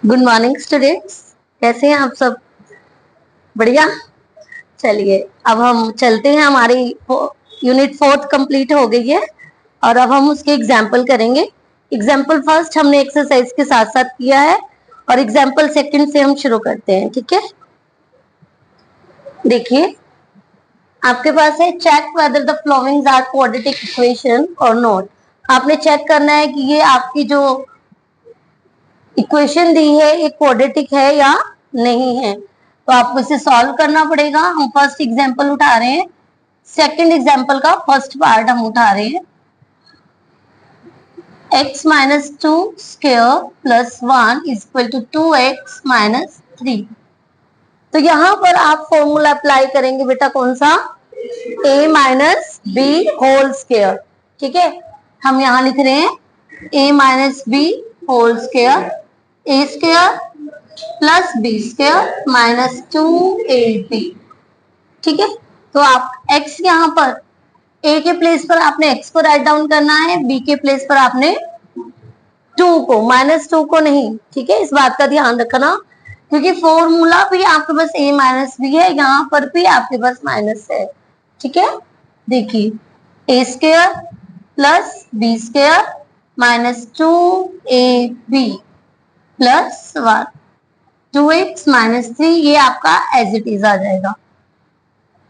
Good morning students, कैसे हैं आप सब? बढ़िया। चलिए अब हम चलते हैं, हमारी यूनिट 4 कंप्लीट हो गई है और अब हम उसके एग्जाम्पल करेंगे। एग्जाम्पल फर्स्ट हमने एक्सरसाइज के साथ साथ किया है और एग्जाम्पल सेकंड से हम शुरू करते हैं। ठीक है, देखिए आपके पास है check whether the following are quadratic equation और नॉट। आपने चेक करना है कि ये आपकी जो इक्वेशन दी है ये क्वाड्रेटिक है या नहीं है, तो आपको इसे सॉल्व करना पड़ेगा। हम फर्स्ट एग्जांपल उठा रहे हैं, सेकंड एग्जांपल का फर्स्ट पार्ट हम उठा रहे हैं। x minus 2 square plus 1 is equal to 2x minus 3। तो यहां पर आप फॉर्मूला अप्लाई करेंगे बेटा, कौन सा? a minus B whole square. ठीक है, हम यहां लिख रहे हैं a minus B whole square, A square plus B square minus 2ab। ठीक है, तो आप x यहाँ पर a के प्लेस पर आपने x को राइट डाउन करना है, b के प्लेस पर आपने 2 को, माइनस 2 को नहीं। ठीक है, इस बात का ध्यान रखना क्योंकि फॉर्मूला भी आपके पास a माइनस बी है, यहाँ पर भी आपके पास माइनस है। ठीक है, देखिए a square plus B square minus 2ab plus 1, 2x minus 3, ये आपका एज इट इज आ जाएगा।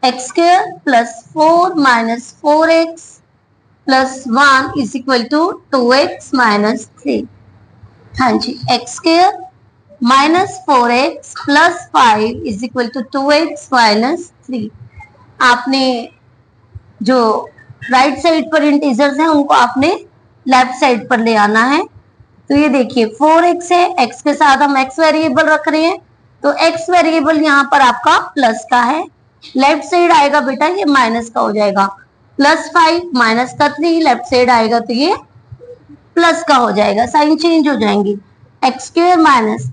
X square plus 4 minus 4x plus 1 is equal to 2x minus 3। हाँ जी, X square minus 4x plus 5 is equal to 2x minus 3। आपने जो right side पर integers हैं उनको आपने लेफ्ट साइड पर ले आना है। तो ये देखिए 4x है, x के साथ हम x वेरिएबल रख रहे हैं, तो x वेरिएबल यहाँ पर आपका प्लस का है, लेफ्ट साइड आएगा बेटा ये माइनस का हो जाएगा। प्लस 5 माइनस का 3 लेफ्ट साइड आएगा तो ये प्लस का हो जाएगा, साइन चेंज हो जाएंगी। एक्स स्क्वायर माइनस,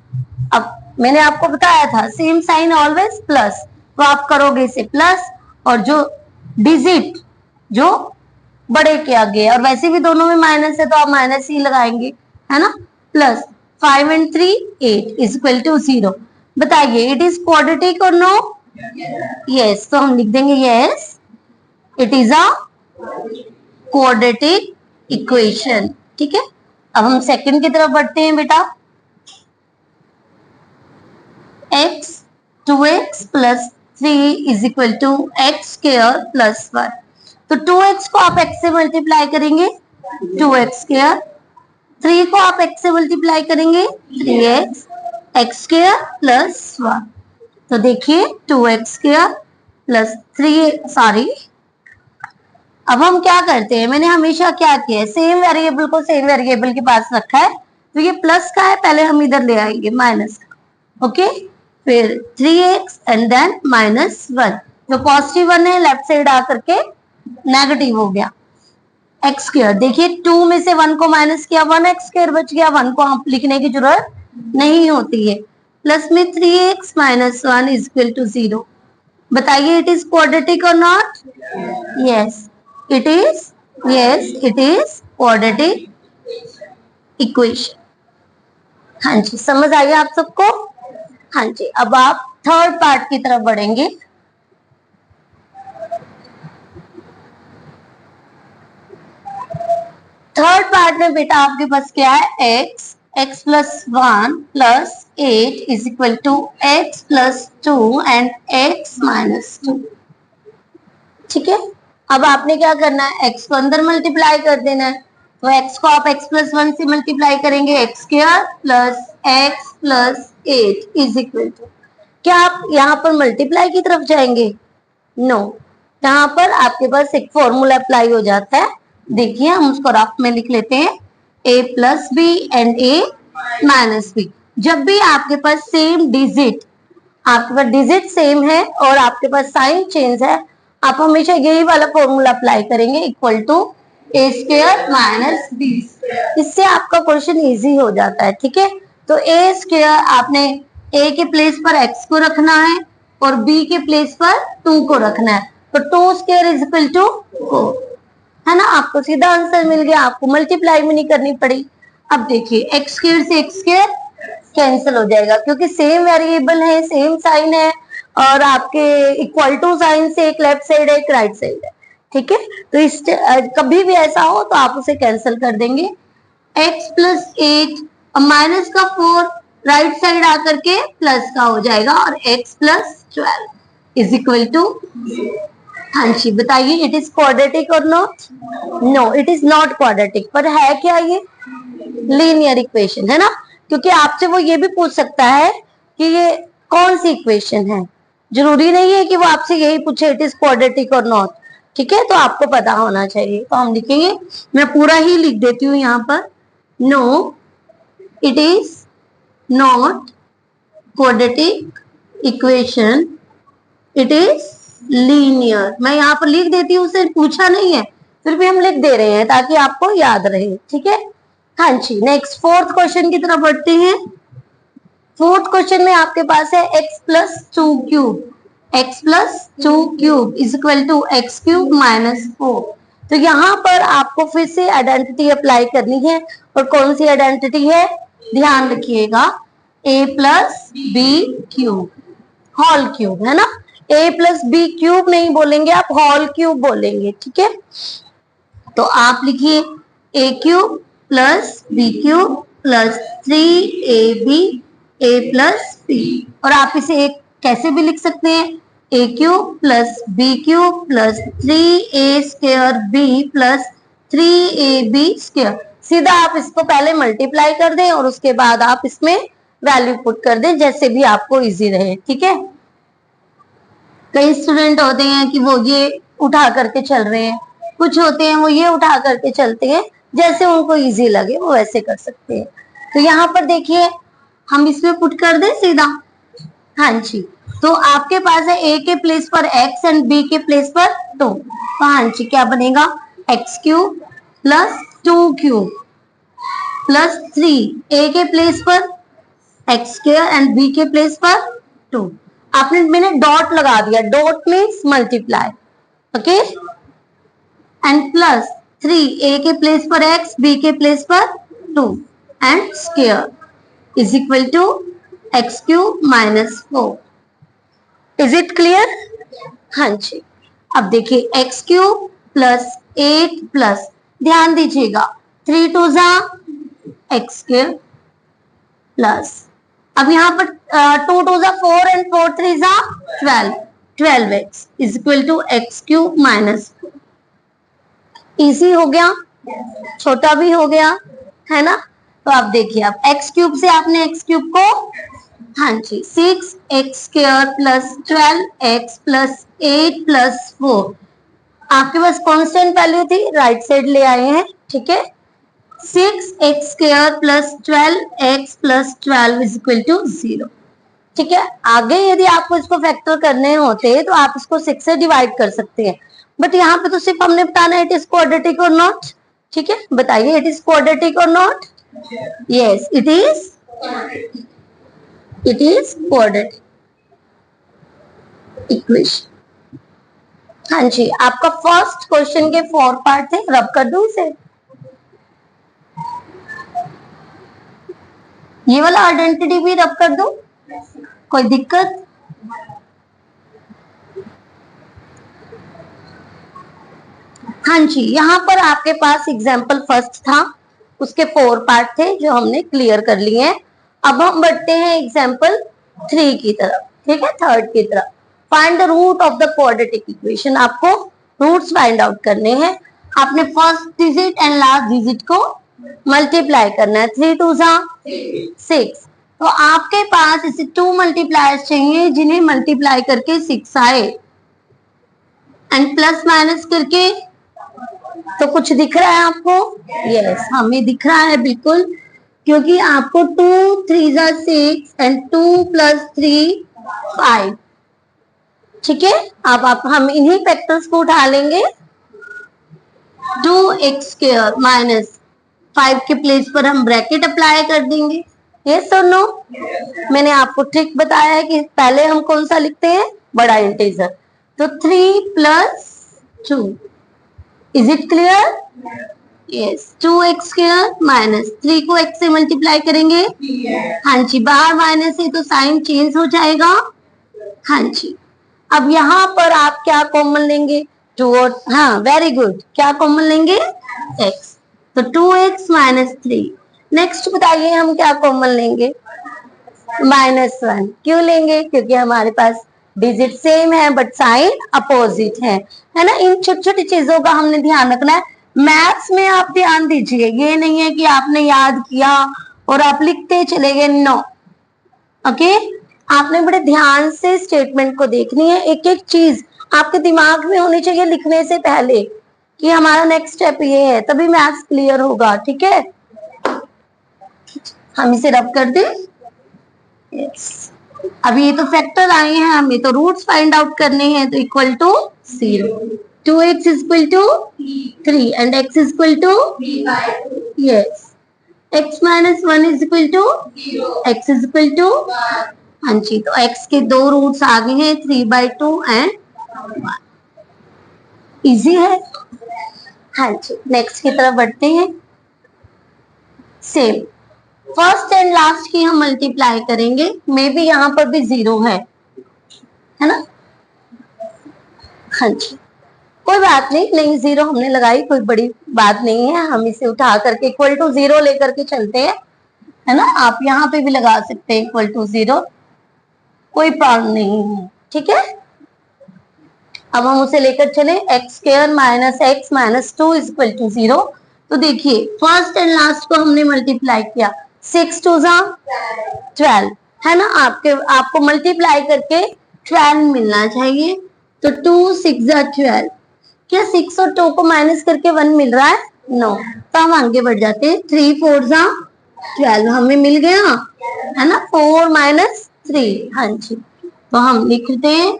अब मैंने आपको बताया था सेम साइन ऑलवेज प्लस, तो आप करोगे इसे प्लस और जो डिजिट जो बड़े के आगे, और वैसे भी दोनों में माइनस है तो आप माइनस ही लगाएंगे, है ना। Plus 5 and 3 8 is equal to 0। बताइए इट इज क्वाड्रेटिक और नो? यस, तो हम लिख देंगे yes it is a quadratic equation. ठीक है, अब हम सेकंड की तरफ बढ़ते हैं बेटा। x 2x plus 3 is equal to X square plus 1। तो 2x को आप x से मल्टीप्लाई करेंगे 2x स्क्वायर, 3 को आप x से मल्टीप्लाई करेंगे 3x, एक्स स्क्वायर प्लस 1। तो देखिए 2x स्क्वायर प्लस 3, सॉरी अब हम क्या करते हैं, मैंने हमेशा क्या किया है, सेम वेरिएबल को सेम वेरिएबल के पास रखा है, तो ये प्लस का है, पहले हम इधर ले आएंगे माइनस का। ओके, फिर 3x एंड देन माइनस 1, जो पॉजिटिव 1 है लेफ्ट साइड आकर के नेगेटिव हो गया। एक्स स्क्वायर, देखिए 2 में से 1 को माइनस किया 1 एक्स स्क्वायर बच गया, 1 को आप लिखने की जरूरत नहीं होती है। प्लस में 3x minus 1 is equal to 0। बताइए इट इज क्वाड्रेटिक और not? Yes it is, yes it is quadratic equation. हाँ जी, समझ आई आप सबको? हाँ जी, अब आप थर्ड पार्ट की तरफ बढ़ेंगे। थर्ड पार्ट में बेटा आपके पास क्या है, x plus 1 plus 8 is equal to x plus 2 and x minus 2। ठीक है, अब आपने क्या करना है, x को अंदर मल्टीप्लाई कर देना है, तो x को आप x प्लस 1 से मल्टीप्लाई करेंगे, x square plus x plus 8 is equal to, क्या आप यहाँ पर मल्टीप्लाई की तरफ जाएंगे? नो, यहाँ पर आपके पास एक फॉर्मूला अप्लाई हो जाता है। देखिए हम उसको रफ में लिख लेते हैं, a plus B and a minus B. जब भी आपके पास सेम डिजिट, आपके पास डिजिट सेम है और आपके पास साइन चेंज है, आप हमेशा यही वाला फॉर्मूला अप्लाई करेंगे, equal to A square minus B. इससे आपका क्वेश्चन इजी हो जाता है। ठीक है, तो ए स्क्वायर आपने a के प्लेस पर x को रखना है और b के प्लेस पर 2 को रखना है, तो 2 स्क्वायर इज इक्वल टू 4, है ना। आपको सीधा आंसर मिल गया, आपको मल्टीप्लाई भी नहीं करनी पड़ी। अब देखिए एक्स स्क्वायर से एक्स स्क्वायर कैंसिल हो जाएगा, क्योंकि सेम वेरिएबल है, सेम साइन है, और आपके इक्वल टू साइन से एक लेफ्ट साइड है, एक राइट साइड है। ठीक है, तो इस कभी भी ऐसा हो तो आप उसे कैंसिल कर देंगे। x प्लस 8 माइनस का 4 राइट साइड आकर के प्लस का हो जाएगा, और x plus 12 is equal to. हाँ जी, बताइए, इट इज क्वाड्रेटिक और not? No, it is not quadratic, पर है क्या ये? लीनियर इक्वेशन है ना, क्योंकि आपसे वो ये भी पूछ सकता है कि ये कौन सी इक्वेशन है। जरूरी नहीं है कि वो आपसे यही पूछे इट इज क्वाड्रेटिक और नॉट। ठीक है, तो आपको पता होना चाहिए। तो हम लिखेंगे, मैं पूरा ही लिख देती हूँ यहाँ पर, no it is not quadratic equation, it is linear. मैं यहाँ पर लिख देती हूँ, उसे पूछा नहीं है, फिर भी हम लिख दे रहे हैं ताकि आपको याद रहे। ठीक है, हाँ जी। नेक्स्ट फोर्थ क्वेश्चन की तरफ बढ़ते हैं। फोर्थ क्वेश्चन में आपके पास है x plus 2 cube, x plus 2 cube is equal to X cube minus 4। तो यहाँ पर आपको फिर से आइडेंटिटी अप्लाई करनी है, और कौन सी आइडेंटिटी है? ध्यान रखिएगा, a plus B cube, whole cube है ना। a प्लस बी क्यूब नहीं बोलेंगे आप, होल क्यूब बोलेंगे। ठीक है, तो आप लिखिए a cube plus B cube plus 3ab a plus B, और आप इसे एक कैसे भी लिख सकते हैं, a cube plus B cube plus 3a square b plus 3ab square. सीधा आप इसको पहले मल्टीप्लाई कर दें और उसके बाद आप इसमें वैल्यू पुट कर दें, जैसे भी आपको इजी रहे। ठीक है, कई स्टूडेंट होते हैं कि वो ये उठा करके चल रहे हैं, कुछ होते हैं वो ये उठा करके चलते हैं, जैसे उनको इजी लगे वो वैसे कर सकते हैं। तो यहाँ पर देखिए, हम इसमें पुट कर दें सीधा। हाँ जी, तो आपके पास है a के प्लेस पर x एंड b के प्लेस पर 2। तो हाँ जी, क्या बनेगा? X cube plus 2 cube plus 3 a के प्लेस पर एक्स स्क्वायर एंड b के प्लेस पर 2। आपने, मैंने डॉट लगा दिया, dot means multiply, okay, and plus 3 a के प्लेस पर x, b के प्लेस पर 2 and square is equal to X cube minus 4। Is it clear? हाँ जी। अब देखिए, एक्स क्यूब प्लस 8 प्लस, ध्यान दीजिएगा, 3 टू जा एक्स स्क्वायर प्लस, अब यहाँ पर 2 टू जा 4 एंड 4 3 जा 12, 12x is equal to X cube minus 4। Easy हो गया, छोटा भी हो गया, है ना। तो आप देखिए, अब एक्स क्यूब से आपने एक्स क्यूब को, हाँ जी, 6x square plus 12x plus 8 plus 4, आपके पास कांस्टेंट वैल्यू थी, राइट साइड ले आए हैं। ठीक है, 6x square plus 12x plus 12 is equal to 0। ठीक है, आगे यदि आपको इसको फैक्टर करने होते तो आप इसको 6 से डिवाइड कर सकते हैं, बट यहाँ पे तो सिर्फ हमने बताना है इट इज क्वाड्रेटिक और नॉट। ठीक है, बताइए, इट इज क्वाड्रेटिक और not? Yes, it is quadratic equation. हाँ जी, आपका फर्स्ट क्वेश्चन के 4 पार्ट थे, रब कर दूं इसे। ये वाला आइडेंटिटी भी रब कर दूं, कोई दिक्कत? हाँ जी, यहाँ पर आपके पास एग्जाम्पल फर्स्ट था, उसके 4 पार्ट थे जो हमने क्लियर कर लिए हैं। अब हम बढ़ते हैं एग्जाम्पल 3 की तरफ। ठीक है, थर्ड की तरफ। Find the root of the quadratic equation. आपको रूट्स फाइंड आउट करने हैं। आपने first digit and last digit को मल्टीप्लाई करना है। 3 टू जा 6, तो आपके पास इसे 2 मल्टीप्लायर्स चाहिए जिन्हें मल्टीप्लाई करके 6 आए, एंड प्लस माइनस करके, तो कुछ दिख रहा है आपको? यस, हमें दिख रहा है बिल्कुल, क्योंकि आपको 2 3 जा 6 एंड 2 प्लस 3 5। ठीक है, अब आप हम इन्हीं फैक्टर्स को उठा लेंगे। 2x स्क्वायर माइनस 5 के प्लेस पर हम ब्रैकेट अप्लाई कर देंगे। यस और नो? मैंने आपको ट्रिक बताया है कि पहले हम कौन सा लिखते हैं, बड़ा इंटीजर। तो 3 plus 2, is it clear? Yes 2x square minus 3 को x से मल्टीप्लाई करेंगे, हाँ जी, बाहर माइनस है तो साइन चेंज हो जाएगा, हाँ जी। अब यहाँ पर आप क्या कॉमन लेंगे, 2 और हाँ वेरी गुड, क्या कॉमन लेंगे, x, तो 2x माइनस 3। नेक्स्ट बताइए हम क्या कॉमन लेंगे, -1। क्यों लेंगे, क्योंकि हमारे पास डिजिट सेम है बट साइन अपोजिट है ना। इन छोटी छोटी चीजों का हमने ध्यान रखना है। मैथ्स में आप ध्यान दीजिए, ये नहीं है कि आपने याद किया और आप लिखते चले गए, नो, ओके। आपने बड़े ध्यान से स्टेटमेंट को देखनी है, एक एक चीज आपके दिमाग में होनी चाहिए लिखने से पहले कि हमारा नेक्स्ट स्टेप ये है, तभी मैथ्स क्लियर होगा, ठीक है। हम इसे रब कर दें, यस। अब ये तो फैक्टर आए हैं, हमें तो रूट्स फाइंड आउट करने हैं, तो equal to 0, 2x is equal to 3 and x is equal to, yes, x minus 1 is equal to, x is equal to, हाँ जी, तो x के दो रूट्स आ गए हैं, 3/2 एंड 1। इजी है, हाँ जी। नेक्स्ट की तरफ बढ़ते हैं। सेम फर्स्ट एंड लास्ट की हम मल्टीप्लाई करेंगे, मे बी यहाँ पर भी 0 है ना, हाँ जी, कोई बात नहीं, नहीं 0 हमने लगाई, कोई बड़ी बात नहीं है, हम इसे उठा करके इक्वल टू 0 लेकर के चलते हैं, है ना। आप यहाँ पे भी लगा सकते हैं इक्वल टू 0, कोई प्रॉब्लम नहीं है, ठीक है। अब हम उसे लेकर चले, X square minus X minus 2 is equal to 0। तो देखिए फर्स्ट एंड लास्ट को हमने मल्टीप्लाई किया, 6 2 12, है ना। आपको मल्टीप्लाई करके 12 मिलना चाहिए, तो 2 6 12। क्या 6 और 2 को माइनस करके 1 मिल रहा है, नो, तो हम आगे बढ़ जाते हैं, 3 4 12 हमें मिल गया, है ना, 4 माइनस 3, हाँ जी। तो हम लिखते हैं,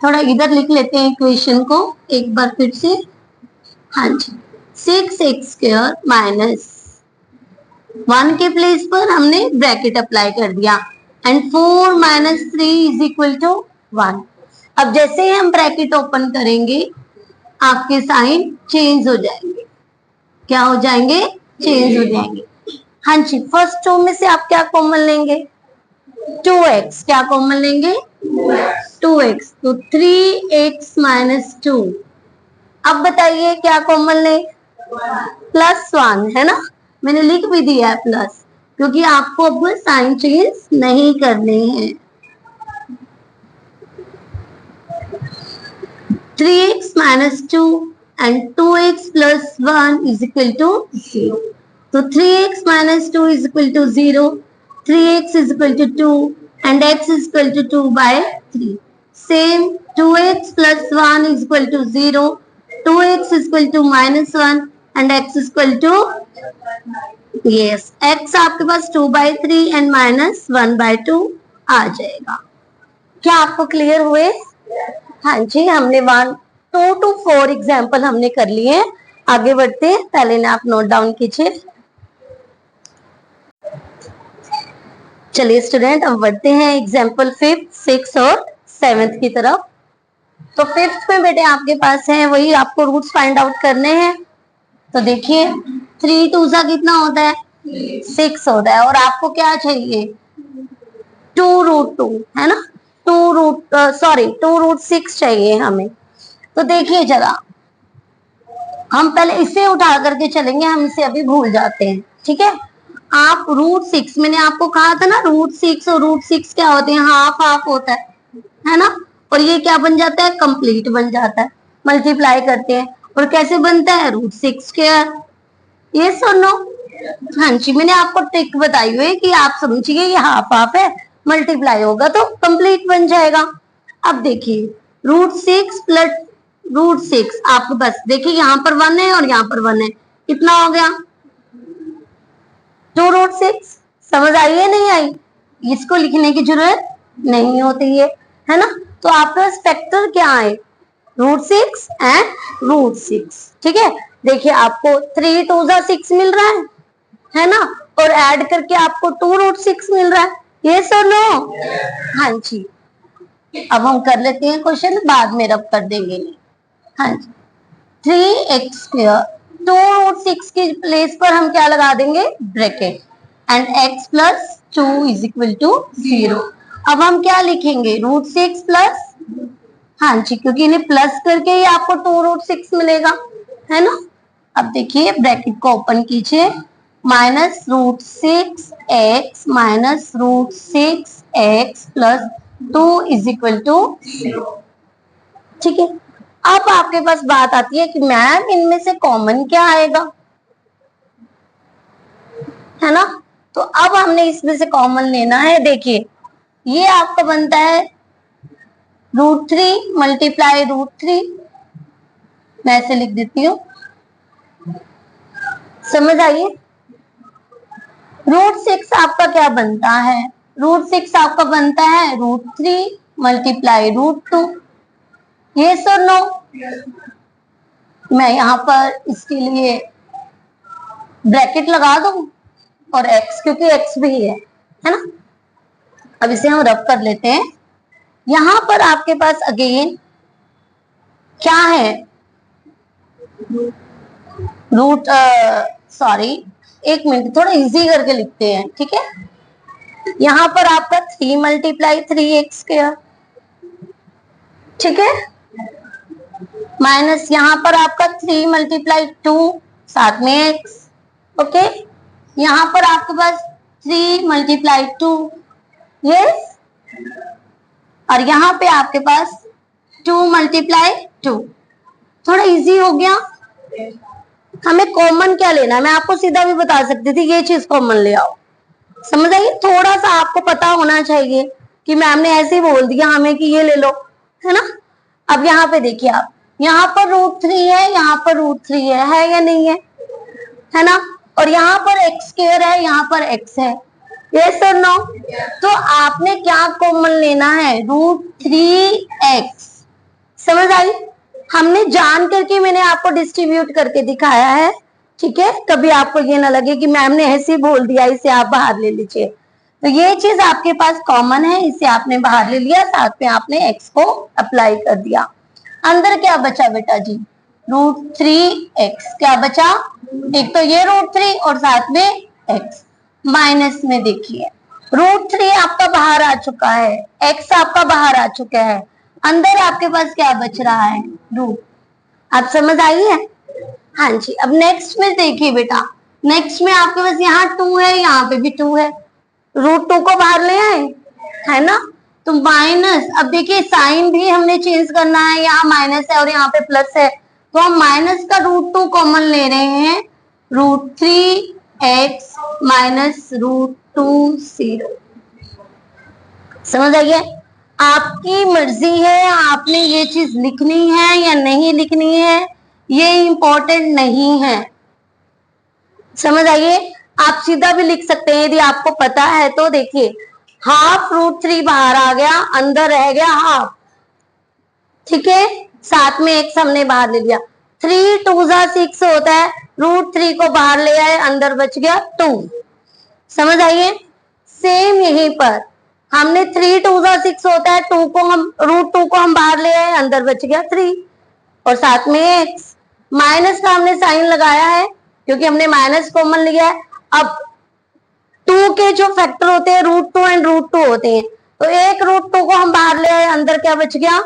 थोड़ा इधर लिख लेते हैं इक्वेशन को एक बार फिर से, हाँ जी, 6x स्क्वायर माइनस 1 के प्लेस पर हमने ब्रैकेट अप्लाई कर दिया and 4 minus 3 is equal to 1। अब जैसे ही हम ब्रैकेट ओपन करेंगे आपके साइन चेंज हो जाएंगे, क्या हो जाएंगे, चेंज हो जाएंगे, हाँ जी। फर्स्ट टर्म में से आप क्या कॉमन लेंगे, 2x, क्या कॉमन लेंगे, 2x, तो 3x माइनस 2। अब बताइए क्या कॉमन ले, +1, है ना, मैंने लिख भी दिया है प्लस, क्योंकि आपको अब साइन चेंज नहीं करने हैं। 3x minus 2 and 2x plus 1 is equal to 0, तो 3x minus 2 is equal to 0, 3x is equal to 2 and x is equal to 2/3. Same, 2x plus 1 is equal to 0, 2x is equal to -1 and x is equal to, yes, x आपके पास 2/3 and -1/2 आ जाएगा। क्या आपको clear हुए, हाँ जी। हमने 1 2 to 4 example हमने कर लिए, आगे बढ़ते हैं, पहले ना आप नोट डाउन कीजिए। चलिए स्टूडेंट अब बढ़ते हैं एग्जाम्पल 5th 6th और 7th की तरफ। तो 5th में बेटे आपके पास है, वही आपको रूट्स फाइंड आउट करने हैं। तो देखिए 3 2 कितना होता है, 6 होता है, और आपको क्या चाहिए, 2√2, है ना, 2√6 चाहिए हमें। तो देखिए जरा, हम पहले इसे उठा करके चलेंगे, हम इसे अभी भूल जाते हैं, ठीक है। आप √6, मैंने आपको कहा था ना, √6 और √6 क्या होते हैं, हाफ हाफ होता है ना, और ये क्या बन जाता है, कंप्लीट बन जाता है। मल्टीप्लाई करते हैं और कैसे बनता है, √6 स्क्वायर, ये सुनो, हाँ जी, मैंने आपको ट्रिक बताई हुई है कि आप समझिए ये हाफ हाफ है, मल्टीप्लाई होगा तो कंप्लीट बन जाएगा। अब देखिए √6 प्लस √6, आपको बस देखिए यहाँ पर 1 है और यहाँ पर 1 है, कितना हो गया, 2√6। समझ आई है नहीं आई, इसको लिखने की जरूरत नहीं होती है ना। तो आपके पास फैक्टर क्या है, √6 एंड √6, ठीक है। देखिए आपको 3 2 6 मिल रहा है ना, और ऐड करके आपको 2√6 मिल रहा है, ये सुनो, हाँ जी। अब हम कर लेते हैं क्वेश्चन, बाद में रब कर देंगे, हाँ जी। 3x स्क्वायर 2√6 की प्लेस पर हम क्या लगा देंगे, bracket, and x plus 2 is equal to 0। अब हम क्या लिखेंगे, √6 प्लस, हाँ जी, क्योंकि इन्हें प्लस करके ही आपको 2√6 मिलेगा, है ना। अब देखिए ब्रैकेट को ओपन कीजिए, -√6x minus √6x plus 2 is equal to 0। ठीक है, अब आपके पास बात आती है कि मैम इनमें से कॉमन क्या आएगा, है ना। तो अब हमने इसमें से कॉमन लेना है। देखिए ये आपका बनता है √3 मल्टीप्लाई √3, मैं ऐसे लिख देती हूँ, समझ आइए। √6 आपका क्या बनता है, √6 आपका बनता है √3 मल्टीप्लाई √2। ये सर नो, मैं यहाँ पर इसके लिए ब्रैकेट लगा दूं और x, क्योंकि x भी है ना। अब इसे हम रब कर लेते हैं। यहां पर आपके पास अगेन क्या है, रूट, सॉरी एक मिनट, थोड़ा इजी करके लिखते हैं, ठीक है। यहां पर आपका 3 मल्टीप्लाई 3x², ठीक है, माइनस यहां पर आपका 3 मल्टीप्लाई 2 साथ में x, ओके। यहां पर आपके पास 3 मल्टीप्लाई 2, यस, और यहां पे आपके पास 2 मल्टीप्लाई 2। थोड़ा इजी हो गया। हमें कॉमन क्या लेना है, मैं आपको सीधा भी बता सकती थी ये चीज कॉमन ले आओ, समझ आइए। थोड़ा सा आपको पता होना चाहिए कि मैम ने ऐसे ही बोल दिया हमें कि ये ले लो, है ना। अब यहाँ पे देखिए आप, यहाँ पर √3 है, यहाँ पर √3 है या नहीं है ना। और यहाँ पर x² है, यहाँ पर x है, यस और नो। तो आपने क्या कॉमन लेना है, √3x, समझ आई। हमने जान करके मैंने आपको डिस्ट्रीब्यूट करके दिखाया है, ठीक है। कभी आपको ये ना लगे कि मैम ने ऐसे ही बोल दिया, इसे आप बाहर ले लीजिए। तो ये चीज आपके पास कॉमन है, इसे आपने बाहर ले लिया, साथ में आपने x को अप्लाई कर दिया। अंदर क्या बचा बेटा जी, √3x, क्या बचा, एक तो ये √3 और साथ में x। माइनस में देखिए √3 आपका बाहर आ चुका है, x आपका बाहर आ चुका है, अंदर आपके पास क्या बच रहा है, रूट। आप समझ आई है, हाँ जी। अब नेक्स्ट में देखिए बेटा, नेक्स्ट में आपके पास यहाँ 2 है, यहाँ पे भी 2 है, √2 को बाहर ले आए, है ना। तो माइनस, अब देखिए साइन भी हमने चेंज करना है, यहाँ माइनस है और यहाँ पे प्लस है, तो हम माइनस का √2 कॉमन ले रहे हैं, √3x माइनस √2 0। समझ आइए, आपकी मर्जी है, आपने ये चीज लिखनी है या नहीं लिखनी है, ये इंपॉर्टेंट नहीं है, समझ आइए। आप सीधा भी लिख सकते हैं यदि आपको पता है तो। देखिए हाफ √3 बाहर आ गया, अंदर रह गया हाफ, ठीक है, साथ में x हमने बाहर ले लिया, 3 2 6 होता है, √3 को बाहर ले आए, अंदर बच गया 2। समझ आइए, सेम यहीं पर हमने 3 2 6 होता है, 2 को हम √2 को हम बाहर ले आए, अंदर बच गया 3 और साथ में x। माइनस का हमने साइन लगाया है क्योंकि हमने माइनस कॉमन लिया है। अब 2 के जो फैक्टर होते हैं √2 एंड √2 होते हैं, तो एक √2 को हम बाहर ले आए, अंदर क्या बच गया,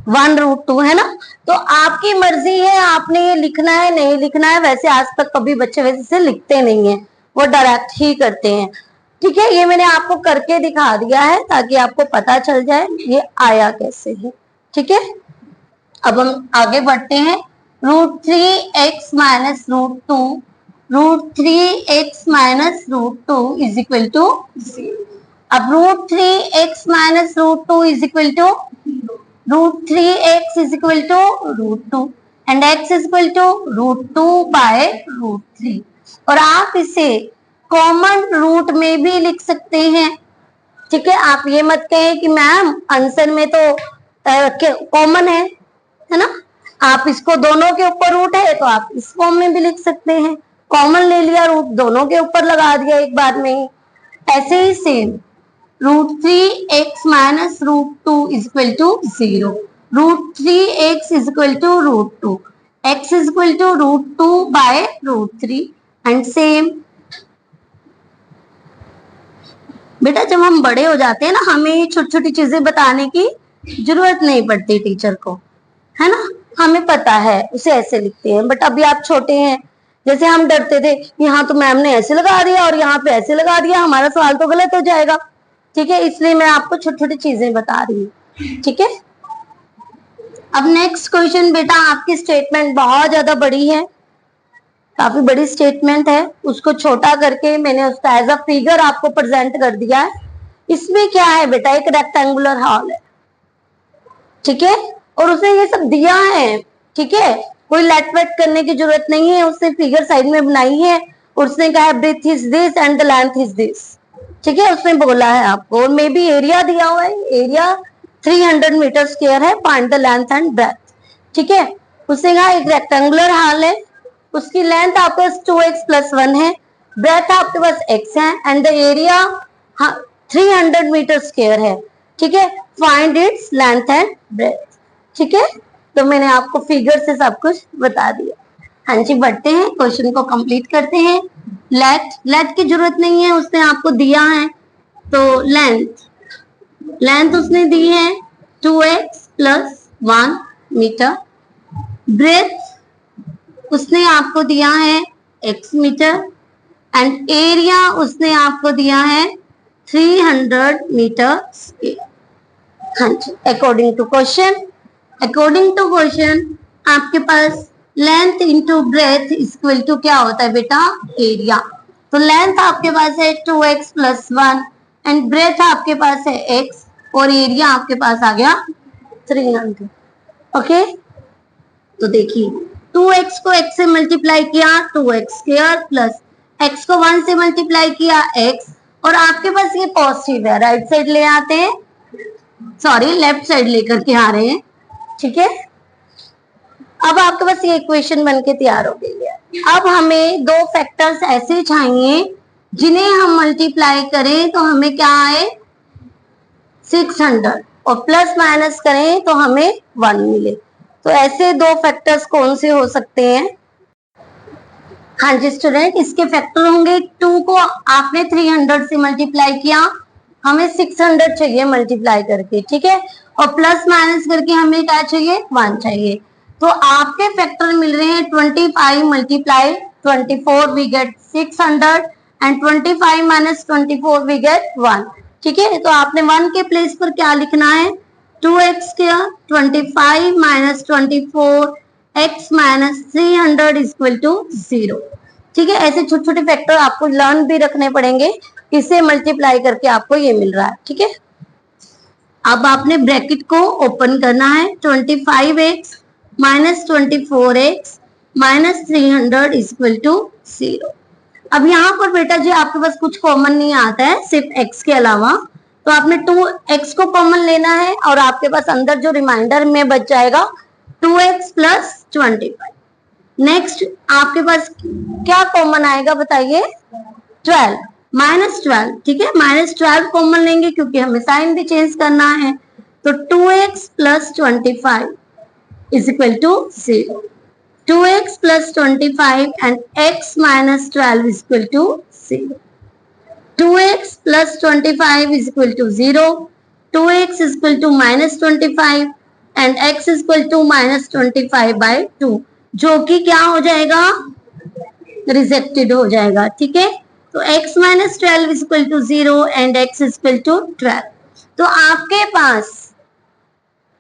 1√2, है ना। तो आपकी मर्जी है, आपने ये लिखना है नहीं लिखना है। वैसे आज तक कभी बच्चे वैसे से लिखते नहीं है, वो डायरेक्ट ही करते हैं, ठीक है। ये मैंने आपको करके दिखा दिया है ताकि आपको पता चल जाए ये आया कैसे है, ठीक है। अब हम आगे बढ़ते हैं, √3x minus √2, √3x minus √2 is equal to 0। अब √3x minus √2 is equal to √3x is equal to √2 and x is equal to √2 by √3। और आप इसे कॉमन रूट में भी लिख सकते हैं, ठीक है। आप ये मत कहें कि मैम आंसर में तो कॉमन है ना। आप इसको दोनों के ऊपर रूट है तो आप इस फॉर्म में भी लिख सकते हैं, कॉमन ले लिया, रूट दोनों के ऊपर लगा दिया एक बार में ही। ऐसे ही same √3x minus √2 is equal to 0, √3x is equal to √2, x is equal to √2/√3 and same. बेटा जब हम बड़े हो जाते हैं ना, हमें छोटी छोटी चीजें बताने की जरूरत नहीं पड़ती टीचर को, है ना, हमें पता है उसे ऐसे लिखते हैं। बट अभी आप छोटे हैं, जैसे हम डरते थे यहाँ तो मैम ने ऐसे लगा दिया और यहाँ पे ऐसे लगा दिया, हमारा सवाल तो गलत हो जाएगा। ठीक है, इसलिए मैं आपको छोटी छोटी चीजें बता रही हूँ। ठीक है, अब नेक्स्ट क्वेश्चन बेटा, आपकी स्टेटमेंट बहुत ज्यादा बड़ी है, काफी बड़ी स्टेटमेंट है, उसको छोटा करके मैंने उसका एज अ फिगर आपको प्रेजेंट कर दिया है। इसमें क्या है बेटा, एक रेक्टेंगुलर हॉल है, ठीक है, और उसने ये सब दिया है। ठीक है, कोई लेट वेट करने की जरूरत नहीं है, उसने फिगर साइड में बनाई है, उसने कहा है breadth is this and the length is this. ठीक है, उसने बोला है आपको, और मे भी एरिया दिया हुआ है, एरिया 300 मीटर स्क्वायर है, find the length and breadth. ठीक है, उसने कहा एक रेक्टेंगुलर हॉल है, उसकी लेंथ आपके पास 2x + 1 है, ब्रेथ आपके पास x है, and the area 300 metre square है। ठीक है, find its length and breadth. ठीक है, तो मैंने आपको फिगर से सब कुछ बता दिया। हाँ जी, बढ़ते हैं, क्वेश्चन को कंप्लीट करते हैं। लेट की जरूरत नहीं है, उसने आपको दिया है। तो लेंथ उसने दी है 2x + 1 मीटर, ब्रेथ उसने आपको दिया है x मीटर, एंड एरिया उसने आपको दिया है 300 मीटर स्क्वायर। हाँ जी, अकॉर्डिंग टू क्वेश्चन आपके पास length into breadth equal to क्या होता है बेटा, एरिया। तो लेंथ आपके पास है 2x + 1 एंड ब्रेथ आपके पास है x, और एरिया आपके पास आ गया 300। ओके, तो देखिए 2x को x से मल्टीप्लाई किया 2x² प्लस x को 1 से मल्टीप्लाई किया x, और आपके पास ये पॉजिटिव है, राइट साइड ले आते हैं, सॉरी लेफ्ट साइड लेकर के आ रहे हैं। ठीक है, अब आपके पास ये इक्वेशन बनके तैयार हो गई है। अब हमें दो फैक्टर्स ऐसे चाहिए जिन्हें हम मल्टीप्लाई करें तो हमें क्या आए 600, और प्लस माइनस करें तो हमें 1 मिले। तो ऐसे दो फैक्टर्स कौन से हो सकते हैं? हाँ जी स्टूडेंट, इसके फैक्टर होंगे 2 को आपने 300 से मल्टीप्लाई किया, हमें 600 चाहिए मल्टीप्लाई करके। ठीक है, और प्लस माइनस करके हमें क्या चाहिए 1 चाहिए। तो आपके फैक्टर मिल रहे हैं 25 multiply 24 we get 600 and 25 minus 24 we get 1। ठीक है, तो आपने 1 के प्लेस पर क्या लिखना है 2x², 25 minus 24 x minus 300 equal to 0। ठीक है, ऐसे छोटे छोटे फैक्टर आपको लर्न भी रखने पड़ेंगे, इसे मल्टीप्लाई करके आपको ये मिल रहा है। ठीक है, अब आपने ब्रैकेट को ओपन करना है, 25x minus 24x minus 300 equal to 0। अब यहाँ पर बेटा जी आपके पास कुछ कॉमन नहीं आता है सिर्फ x के अलावा, तो आपने 2x को कॉमन लेना है, और आपके पास अंदर जो रिमाइंडर में बच जाएगा 2x + 25। नेक्स्ट आपके पास क्या कॉमन आएगा बताइए 12 माइनस 12। ठीक है, -12 कॉमन लेंगे क्योंकि हमें साइन भी चेंज करना है। तो 2x + 25 equal to 0, 2x + 25 and x minus 12 equal to 0, 2x + 25 equal to 0, 2x equal to -25 and x equal to -25/2, जो कि क्या हो जाएगा रिजेक्टेड हो जाएगा। ठीक है, तो x minus 12 equal to 0 and x equal to 12। तो आपके पास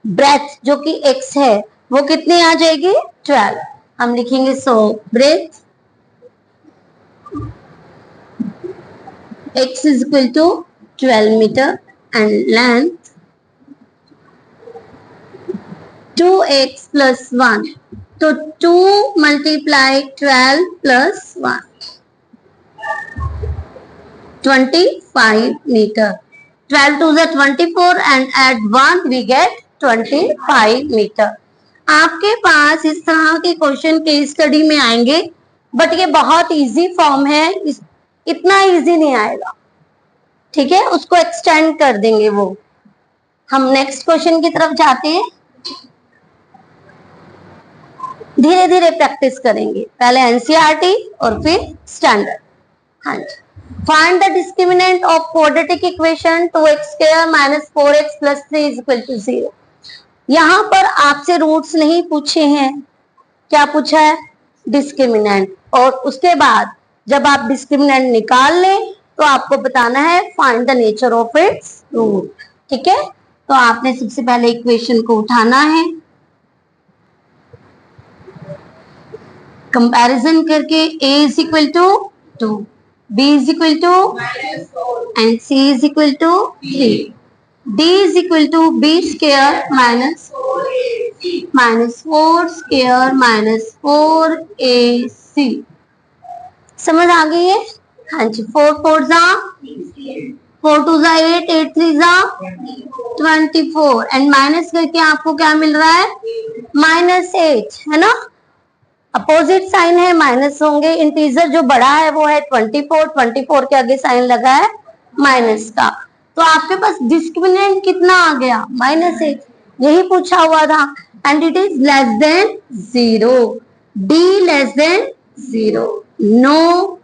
ब्रेथ जो कि x है वो कितनी आ जाएगी 12। हम लिखेंगे सो breath x is equal to 12 meter and length 2x plus 1. तो 2 multiply 12 plus 1 25 meter. 12 to the 24 and add 1 we get 25 meter. आपके पास इस तरह के क्वेश्चन केस स्टडी में आएंगे, बट ये बहुत इजी फॉर्म है, इतना इजी नहीं आएगा। ठीक है, उसको एक्सटेंड कर देंगे वो। हम नेक्स्ट क्वेश्चन की तरफ जाते हैं। धीरे धीरे प्रैक्टिस करेंगे, पहले एनसीईआरटी और फिर स्टैंडर्ड। हाँ जी, find the discriminant of quadratic equation 2x² - 4x + 3 = 0। यहाँ पर आपसे रूट्स नहीं पूछे हैं, क्या पूछा है? डिस्क्रिमिनेंट। और उसके बाद जब आप डिस्क्रिमिनेंट निकाल लें तो आपको बताना है find the nature of its root. ठीक है, तो आपने सबसे पहले इक्वेशन को उठाना है, कंपैरिजन करके a = 2, b = and c = 3, d = b² - 4² - 4ac। समझ आ गई है? हाँ जी, 4 4 जा 4 2 जा 8 8 3 जा 24 एंड माइनस करके आपको क्या मिल रहा है? -8, है ना? अपोजिट साइन है, माइनस होंगे। इंटीजर जो बड़ा है वो है 24, 24 के आगे साइन लगा है माइनस का। तो आपके पास डिस्क्रिमिनेंट कितना आ गया? -8, यही पूछा हुआ था। And it is less than 0, d less than 0, no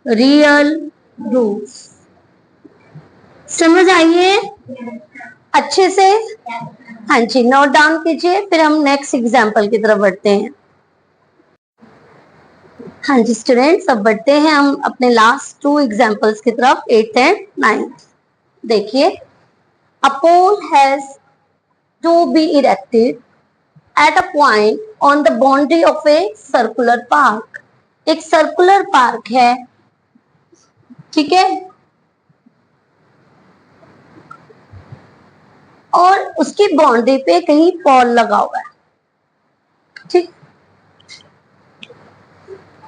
real roots. समझ आइए अच्छे से? हाँ जी, नोट डाउन कीजिए, फिर हम नेक्स्ट एग्जाम्पल की तरफ बढ़ते हैं। हाँ जी स्टूडेंट्स, अब बढ़ते हैं हम अपने लास्ट 2 एग्जाम्पल्स की तरफ, 8th एंड 9th। देखिए, a pole has to be erected at a point on the boundary of a circular park. एक सर्कुलर पार्क है, ठीक है, और उसकी बाउंड्री पे कहीं पोल लगा हुआ है, ठीक,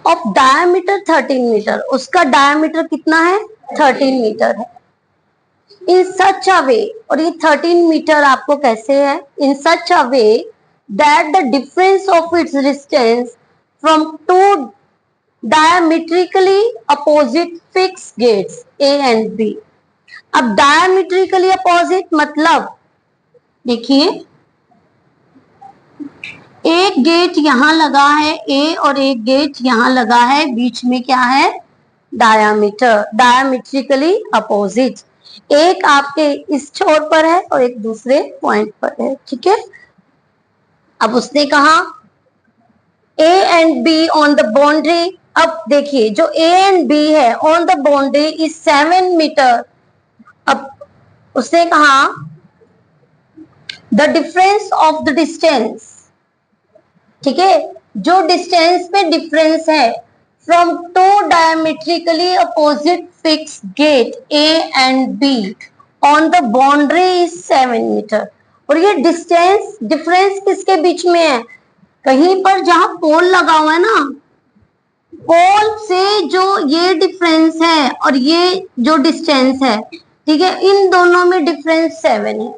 ऑफ डायमीटर 13 मीटर। उसका डायमीटर कितना है? 13 मीटर है। इन सच अ वे, और ये 13 मीटर आपको कैसे है? In such a way that the difference of its distance from 2 diametrically opposite fix gates A and B. अब डायमेट्रिकली अपोजिट मतलब देखिए, एक गेट यहां लगा है ए और एक गेट यहां लगा है, बीच में क्या है? Diameter, diametrically opposite. एक आपके इस छोर पर है और एक दूसरे पॉइंट पर है, ठीक है। अब उसने कहा A and B on the boundary. अब देखिए, जो ए एंड बी है on the boundary is 7 metre. अब उसने कहा the difference of the distance, ठीक है, जो डिस्टेंस पे डिफरेंस है from 2 diametrically opposite fix gate A and B on the boundary is 7 metre. और ये डिस्टेंस डिफरेंस किसके बीच में है? कहीं पर जहां पोल लगा हुआ है ना, पोल से जो ये डिफरेंस है और ये जो डिस्टेंस है, ठीक है, इन दोनों में डिफरेंस 7 है।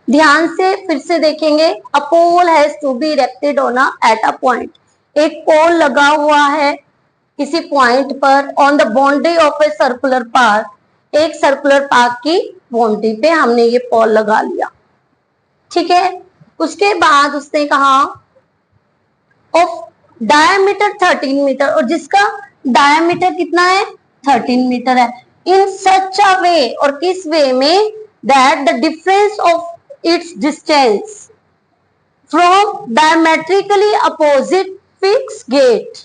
ध्यान से फिर से देखेंगे, a pole has to be erected on at a point. एक पोल लगा हुआ है किसी पॉइंट पर on the boundary of a circular park. एक सर्कुलर पार्क की बाउंड्री पे हमने ये पोल लगा लिया, ठीक है। उसके बाद उसने कहा ऑफ डायमीटर 13 मीटर, और जिसका डायमीटर कितना है? 13 मीटर है। इन सच अ वे, और किस वे में? That the difference of its distance from diametrically opposite fix gate,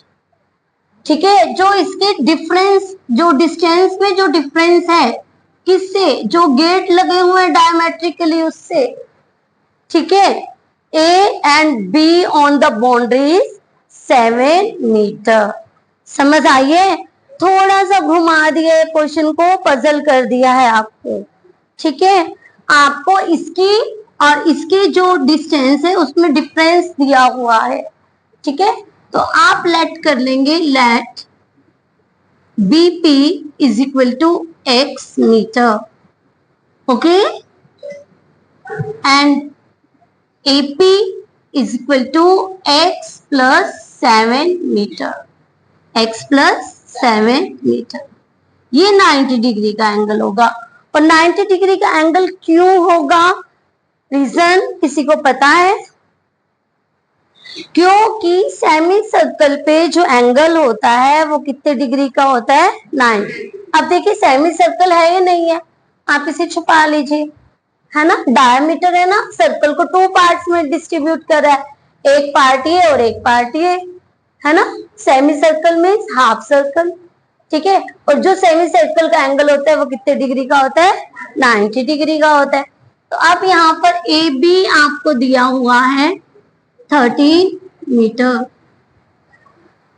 ठीक है, जो इसके डिफरेंस, जो डिस्टेंस में जो डिफरेंस है किससे? जो गेट लगे हुए हैं डायमेट्रिकली उससे, ठीक है। A and B on the boundary 7 metre. समझ आइए? थोड़ा सा घुमा दिया क्वेश्चन को, पजल कर दिया है आपको, ठीक है। आपको इसकी और इसकी जो डिस्टेंस है उसमें डिफरेंस दिया हुआ है, ठीक है। तो आप लेट कर लेंगे, let BP is equal to x metre, okay, and AP is equal to x plus 7 metre, x plus 7 metre. ये 90 डिग्री का एंगल होगा। और 90 डिग्री का एंगल क्यों होगा? रीजन किसी को पता है? क्योंकि सेमी सर्कल पे जो एंगल होता है वो कितने डिग्री का होता है, 90। अब देखिए सेमी सर्कल है या नहीं है, आप इसे छुपा लीजिए, है ना। डायमीटर है ना, सर्कल को 2 पार्ट्स में डिस्ट्रीब्यूट कर रहा है, एक पार्ट ये और एक पार्ट ये, है ना। सेमी सर्कल में हाफ सर्कल, ठीक है। और जो सेमी सर्कल का एंगल होता है वो कितने डिग्री का होता है, 90 डिग्री का होता है। तो अब यहाँ पर ए बी आपको दिया हुआ है 30 मीटर,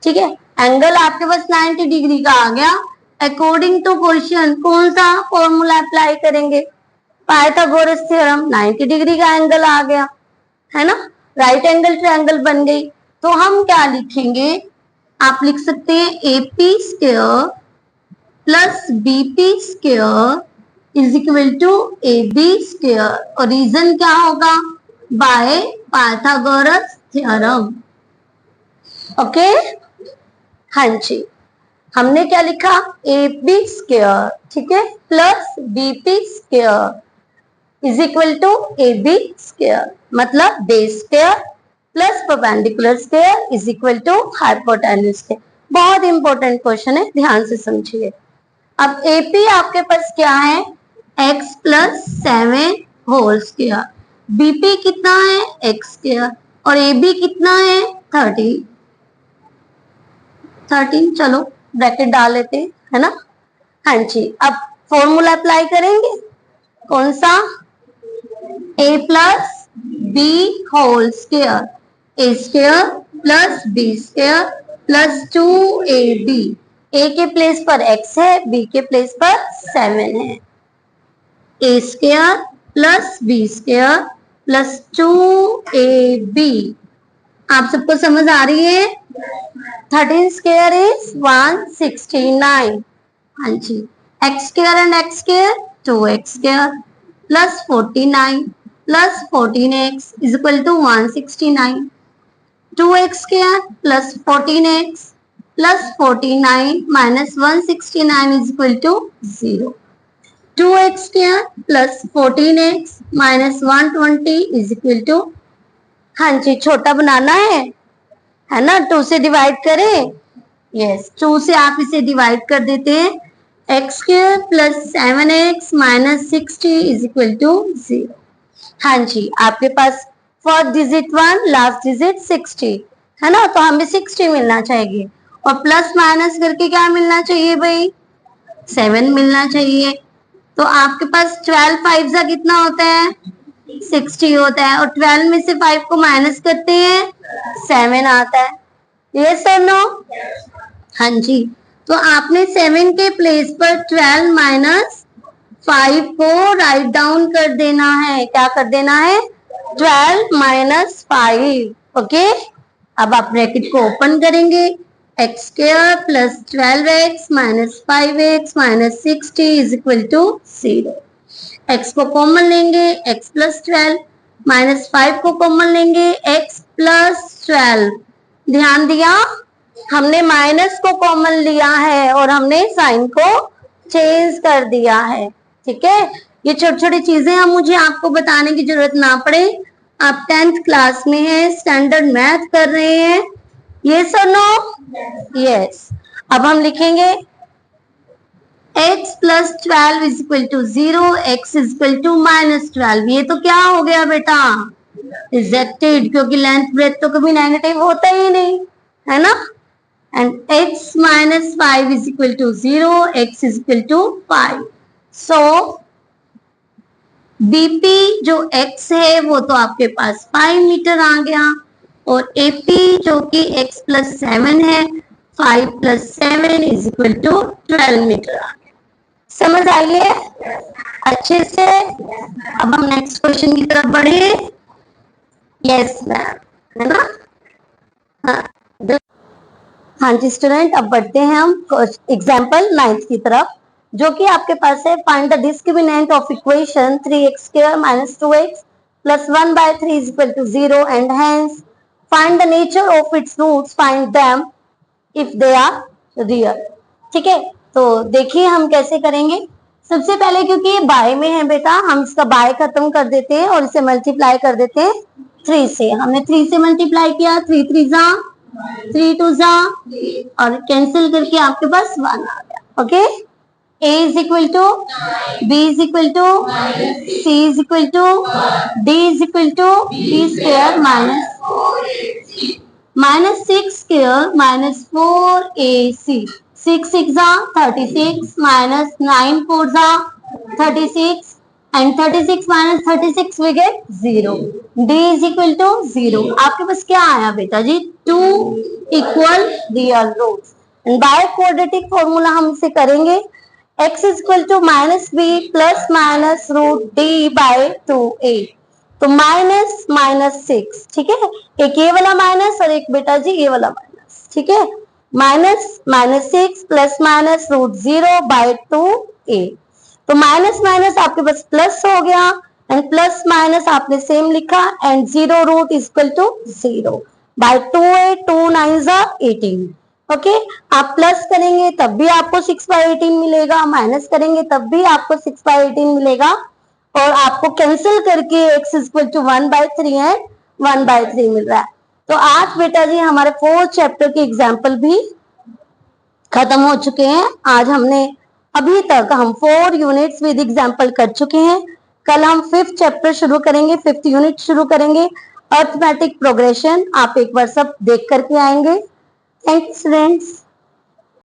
ठीक है। एंगल आपके पास 90 डिग्री का आ गया। अकॉर्डिंग टू क्वेश्चन कौन सा फॉर्मूला अप्लाई करेंगे, पाइथागोरस थ्योरम। 90 डिग्री का एंगल आ गया, है ना, राइट एंगल ट्रायंगल बन गई। तो हम क्या लिखेंगे, आप लिख सकते हैं AP square plus BP square is equal to AB square, और रीजन क्या होगा, बाय पाइथागोरस थ्योरम। ओके, हाँ जी, हमने क्या लिखा, AB स्क्वायर, ठीक है, plus BP square is equal to AB square, मतलब base square plus perpendicular square is equal to hypotenuse square. बहुत इंपॉर्टेंट क्वेश्चन है, ध्यान से समझिए। अब AP आपके पास क्या है, x plus 7 whole square, BP कितना है, x स्क्वायर, और AB कितना है 13। चलो ब्रैकेट डाल लेते हैं, है ना। हाँ जी, अब फॉर्मूला अप्लाई करेंगे, कौन सा, A plus B whole square, A square plus B square plus 2AB। A के प्लेस पर x है, बी के प्लेस पर 7 है। A square plus B square plus 2AB। आप सबको समझ आ रही है, 13 स्क्वायर इज 169। हाँ जी, X square and X square 2x square plus 49 plus 14x is equal to 169। 2x square plus 14x plus 49 minus 169 is equal to 0। 2x square plus 14x minus 120 is equal to, हाँ जी, छोटा बनाना है ना, 2 से divide करें, yes, 2 से आप इसे डिवाइड कर देते हैं, x square plus 7x minus 60 is equal to 0। हाँ जी, आपके पास फर्स्ट डिजिट 1, लास्ट डिजिट 60, है ना, तो हमें 60 मिलना चाहिए, और प्लस माइनस करके क्या मिलना चाहिए भाई, 7 मिलना चाहिए। तो आपके पास 12 5 का कितना होता है, 60 होता है, और 12 में से 5 को माइनस करते हैं 7 आता है, यस और नो। हाँ जी, तो आपने 7 के प्लेस पर 12 माइनस 5 को राइट डाउन कर देना है, क्या कर देना है, 12 माइनस 5। ओके, अब आप ब्रैकेट को ओपन करेंगे, x square plus 12x minus 5x minus 60 is equal to 0। x को कॉमन लेंगे, x प्लस 12 माइनस 5 को कॉमन लेंगे, x प्लस 12। ध्यान दिया, हमने माइनस को कॉमन लिया है और हमने साइन को चेंज कर दिया है, ठीक है। ये छोटी छोटी चीजें हम मुझे आपको बताने की जरूरत ना पड़े, आप 10th क्लास में हैं, स्टैंडर्ड मैथ कर रहे हैं, यस और नो, यस। अब हम लिखेंगे x plus 12 is equal to 0, x is equal to minus 12। ये तो क्या हो गया बेटा, रिजेक्टेड, क्योंकि लेंथ ब्रेथ तो कभी नेगेटिव होता ही नहीं, है ना। And x minus 5 is equal to 0, x is equal to 5। So BP जो x है वो तो आपके पास 5 मीटर आ गया, और AP जो कि x प्लस 7 है, 5 plus 7 is equal to 12 metre आ गया। समझ आई है अच्छे से। अब हम नेक्स्ट क्वेश्चन की तरफ बढ़े, यस मैम, है ना। हाँ जी स्टूडेंट, अब बढ़ते हैं हम एग्जाम्पल 9th की तरफ, जो कि आपके पास है, find the discriminant of equation 3x square minus 2x plus 1/3 is equal to 0 and hence find the nature of its roots, find them if they are real. ठीक है, तो देखिए हम कैसे करेंगे। सबसे पहले क्योंकि ये बाय में है बेटा, हम इसका बाय खत्म कर देते हैं और इसे मल्टीप्लाई कर देते हैं 3 से, हमने 3 से मल्टीप्लाई किया, 3 3 जा 3 2 जा और कैंसिल करके आपके पास 1 आ गया। Okay, A is equal to B is equal to C is equal to D is equal to B square minus 6 square minus 4AC. 6 6 are 36 minus 9 4 are 36 and 36 minus 36 we get 0. D is equal to 0. आपके पास क्या आया बेटा जी? 2 equal real roots. And by quadratic formula हम इसे करेंगे x is equal to minus b plus minus root d by 2a. तो minus minus 6, ठीक है, एक ये वाला माइनस और एक बेटा जी ये वाला माइनस, ठीक है, minus minus 6 plus minus root 0 by 2a. तो माइनस माइनस आपके पास प्लस हो गया एंड प्लस माइनस आपने सेम लिखा and 0 root is equal to 0 by 2a. 2 9 18. Okay, आप प्लस करेंगे तब भी आपको 6/18 मिलेगा, माइनस करेंगे तब भी आपको 6/18 मिलेगा और आपको कैंसिल करके x इज इक्वल टू 1/3 है, 1/3 मिल रहा है। तो आज बेटा जी हमारे 4th चैप्टर के एग्जाम्पल भी खत्म हो चुके हैं। आज हमने अभी तक हम 4 यूनिट्स विद एग्जाम्पल कर चुके हैं। कल हम 5th चैप्टर शुरू करेंगे, 5th यूनिट शुरू करेंगे, अर्थमेटिक प्रोग्रेशन। आप एक बार सब देख करके आएंगे। Thanks, friends.